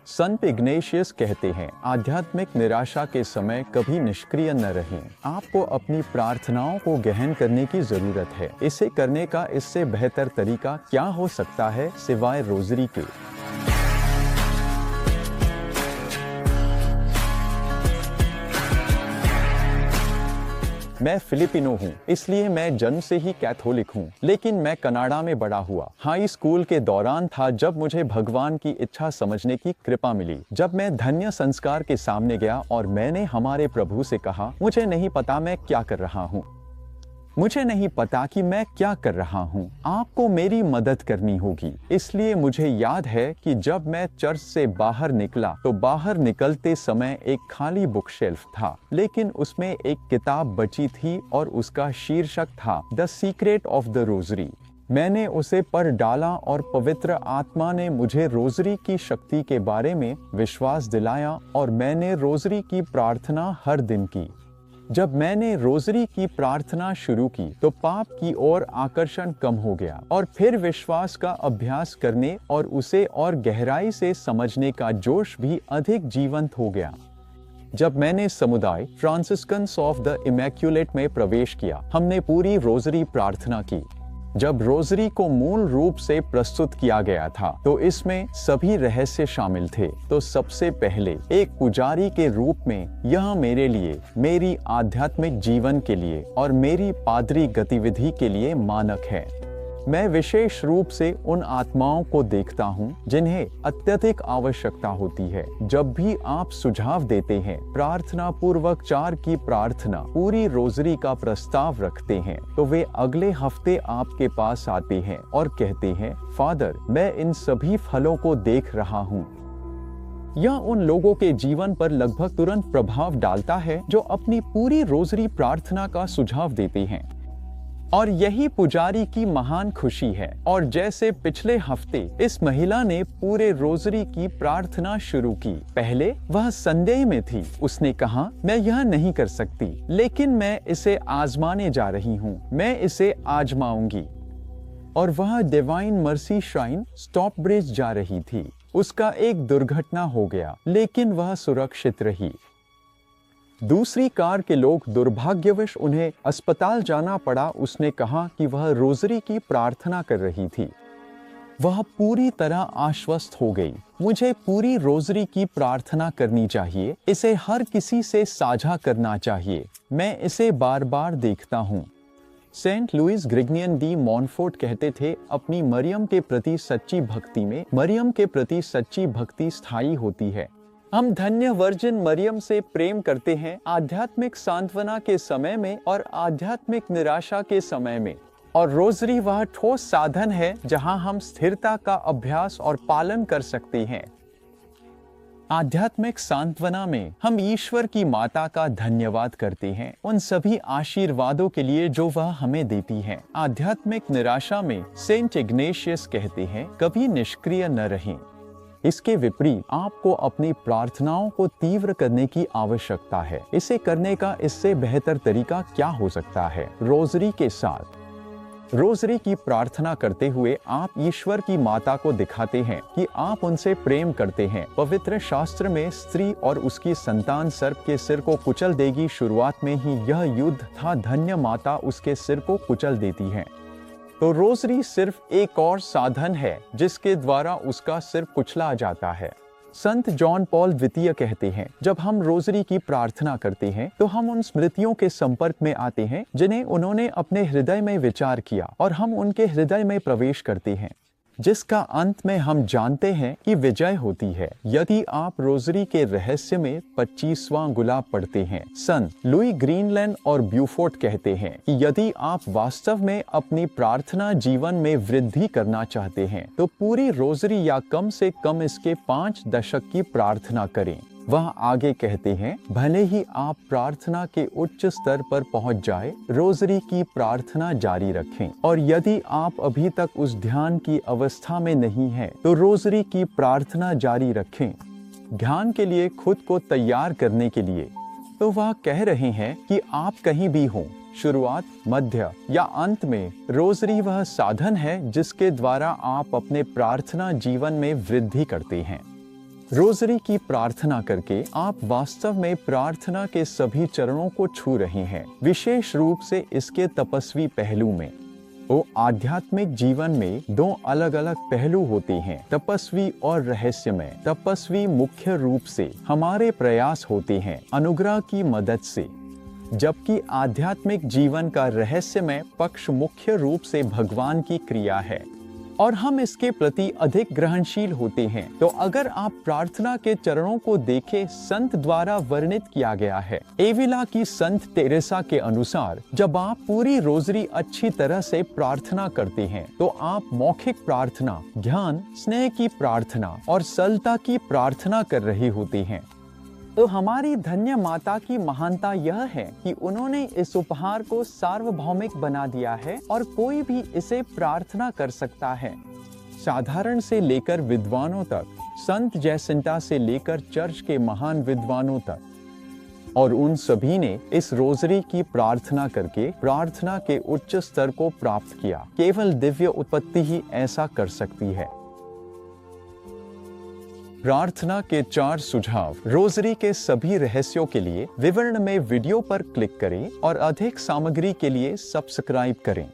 संत Ignatius कहते हैं, आध्यात्मिक निराशा के समय कभी निष्क्रिय न रहें। आपको अपनी प्रार्थनाओं को गहन करने की जरूरत है। इसे करने का इससे बेहतर तरीका क्या हो सकता है सिवाय रोजरी के। मैं फिलिपिनो हूँ, इसलिए मैं जन्म से ही कैथोलिक हूँ, लेकिन मैं कनाडा में बड़ा हुआ। हाई स्कूल के दौरान था जब मुझे भगवान की इच्छा समझने की कृपा मिली। जब मैं धन्य संस्कार के सामने गया और मैंने हमारे प्रभु से कहा, मुझे नहीं पता मैं क्या कर रहा हूँ, मुझे नहीं पता कि मैं क्या कर रहा हूँ, आपको मेरी मदद करनी होगी। इसलिए मुझे याद है कि जब मैं चर्च से बाहर निकला तो बाहर निकलते समय एक खाली बुक शेल्फ था, लेकिन उसमें एक किताब बची थी और उसका शीर्षक था the secret of the rosary. मैंने उसे पढ़ डाला और पवित्र आत्मा ने मुझे रोजरी की शक्ति के बारे में विश्वास दिलाया और मैंने रोजरी की प्रार्थना हर दिन की। जब मैंने रोजरी की प्रार्थना शुरू की तो पाप की ओर आकर्षण कम हो गया और फिर विश्वास का अभ्यास करने और उसे और गहराई से समझने का जोश भी अधिक जीवंत हो गया। जब मैंने समुदाय फ्रांसिस्कन्स ऑफ द इमैक्युलेट में प्रवेश किया, हमने पूरी रोजरी प्रार्थना की। जब रोजरी को मूल रूप से प्रस्तुत किया गया था तो इसमें सभी रहस्य शामिल थे। तो सबसे पहले एक पुजारी के रूप में यह मेरे लिए, मेरी आध्यात्मिक जीवन के लिए और मेरी पादरी गतिविधि के लिए मानक है। मैं विशेष रूप से उन आत्माओं को देखता हूँ जिन्हें अत्यधिक आवश्यकता होती है। जब भी आप सुझाव देते हैं, प्रार्थना पूर्वक 4 की प्रार्थना पूरी रोजरी का प्रस्ताव रखते हैं, तो वे अगले हफ्ते आपके पास आते हैं और कहते हैं, फादर, मैं इन सभी फलों को देख रहा हूँ। यह उन लोगों के जीवन पर लगभग तुरंत प्रभाव डालता है जो अपनी पूरी रोजरी प्रार्थना का सुझाव देते हैं। और यही पुजारी की महान खुशी है। और जैसे पिछले हफ्ते इस महिला ने पूरे रोजरी की प्रार्थना शुरू की। पहले वह संदेह में थी। उसने कहा, मैं यह नहीं कर सकती, लेकिन मैं इसे आजमाने जा रही हूँ, मैं इसे आजमाऊंगी। और वह डिवाइन मर्सी श्राइन स्टॉकब्रिज जा रही थी। उसका एक दुर्घटना हो गया, लेकिन वह सुरक्षित रही। दूसरी कार के लोग दुर्भाग्यवश उन्हें अस्पताल जाना पड़ा। उसने कहा कि वह रोजरी की प्रार्थना कर रही थी। वह पूरी तरह आश्वस्त हो गई। मुझे पूरी रोजरी की प्रार्थना करनी चाहिए, इसे हर किसी से साझा करना चाहिए, मैं इसे बार बार देखता हूँ। सेंट लुइस ग्रिगनियन डी मॉनफोर्ट कहते थे, अपनी मरियम के प्रति सच्ची भक्ति में मरियम के प्रति सच्ची भक्ति स्थायी होती है। हम धन्य वर्जिन मरियम से प्रेम करते हैं, आध्यात्मिक सांत्वना के समय में और आध्यात्मिक निराशा के समय में। और रोजरी वह ठोस साधन है जहां हम स्थिरता का अभ्यास और पालन कर सकते हैं। आध्यात्मिक सांत्वना में हम ईश्वर की माता का धन्यवाद करते हैं उन सभी आशीर्वादों के लिए जो वह हमें देती है। आध्यात्मिक निराशा में सेंट इग्नेशियस कहते हैं, कभी निष्क्रिय न रहें। इसके विपरीत आपको अपनी प्रार्थनाओं को तीव्र करने की आवश्यकता है। इसे करने का इससे बेहतर तरीका क्या हो सकता है? रोजरी के साथ। रोजरी की प्रार्थना करते हुए आप ईश्वर की माता को दिखाते हैं कि आप उनसे प्रेम करते हैं। पवित्र शास्त्र में स्त्री और उसकी संतान सर्प के सिर को कुचल देगी। शुरुआत में ही यह युद्ध था, धन्य माता उसके सिर को कुचल देती है। तो रोजरी सिर्फ एक और साधन है जिसके द्वारा उसका सिर कुचला जाता है। संत जॉन पॉल द्वितीय कहते हैं, जब हम रोजरी की प्रार्थना करते हैं तो हम उन स्मृतियों के संपर्क में आते हैं जिन्हें उन्होंने अपने हृदय में विचार किया और हम उनके हृदय में प्रवेश करते हैं, जिसका अंत में हम जानते हैं कि विजय होती है। यदि आप रोजरी के रहस्य में 25वां गुलाब पढ़ते हैं। संत लुई ग्रीनलैंड और ब्यूफोर्ट कहते हैं कि यदि आप वास्तव में अपनी प्रार्थना जीवन में वृद्धि करना चाहते हैं तो पूरी रोजरी या कम से कम इसके 5 दशक की प्रार्थना करें। वह आगे कहते हैं, भले ही आप प्रार्थना के उच्च स्तर पर पहुंच जाए, रोजरी की प्रार्थना जारी रखें। और यदि आप अभी तक उस ध्यान की अवस्था में नहीं हैं, तो रोजरी की प्रार्थना जारी रखें। ध्यान के लिए खुद को तैयार करने के लिए तो वह कह रहे हैं कि आप कहीं भी हों, शुरुआत, मध्य या अंत में, रोजरी वह साधन है जिसके द्वारा आप अपने प्रार्थना जीवन में वृद्धि करते हैं। रोजरी की प्रार्थना करके आप वास्तव में प्रार्थना के सभी चरणों को छू रहे हैं, विशेष रूप से इसके तपस्वी पहलू में। वो आध्यात्मिक जीवन में दो अलग अलग पहलू होते हैं, तपस्वी और रहस्यमय। तपस्वी मुख्य रूप से हमारे प्रयास होते हैं अनुग्रह की मदद से, जबकि आध्यात्मिक जीवन का रहस्यमय पक्ष मुख्य रूप से भगवान की क्रिया है और हम इसके प्रति अधिक ग्रहणशील होते हैं। तो अगर आप प्रार्थना के चरणों को देखें, संत द्वारा वर्णित किया गया है। एविला की संत तेरेसा के अनुसार जब आप पूरी रोजरी अच्छी तरह से प्रार्थना करते हैं तो आप मौखिक प्रार्थना, ध्यान, स्नेह की प्रार्थना और सरलता की प्रार्थना कर रहे होते हैं। तो हमारी धन्य माता की महानता यह है कि उन्होंने इस उपहार को सार्वभौमिक बना दिया है और कोई भी इसे प्रार्थना कर सकता है, साधारण से लेकर विद्वानों तक, संत जैसिंटा से लेकर चर्च के महान विद्वानों तक। और उन सभी ने इस रोजरी की प्रार्थना करके प्रार्थना के उच्च स्तर को प्राप्त किया। केवल दिव्य उत्पत्ति ही ऐसा कर सकती है। प्रार्थना के 4 सुझाव। रोजरी के सभी रहस्यों के लिए विवरण में वीडियो पर क्लिक करें और अधिक सामग्री के लिए सब्सक्राइब करें।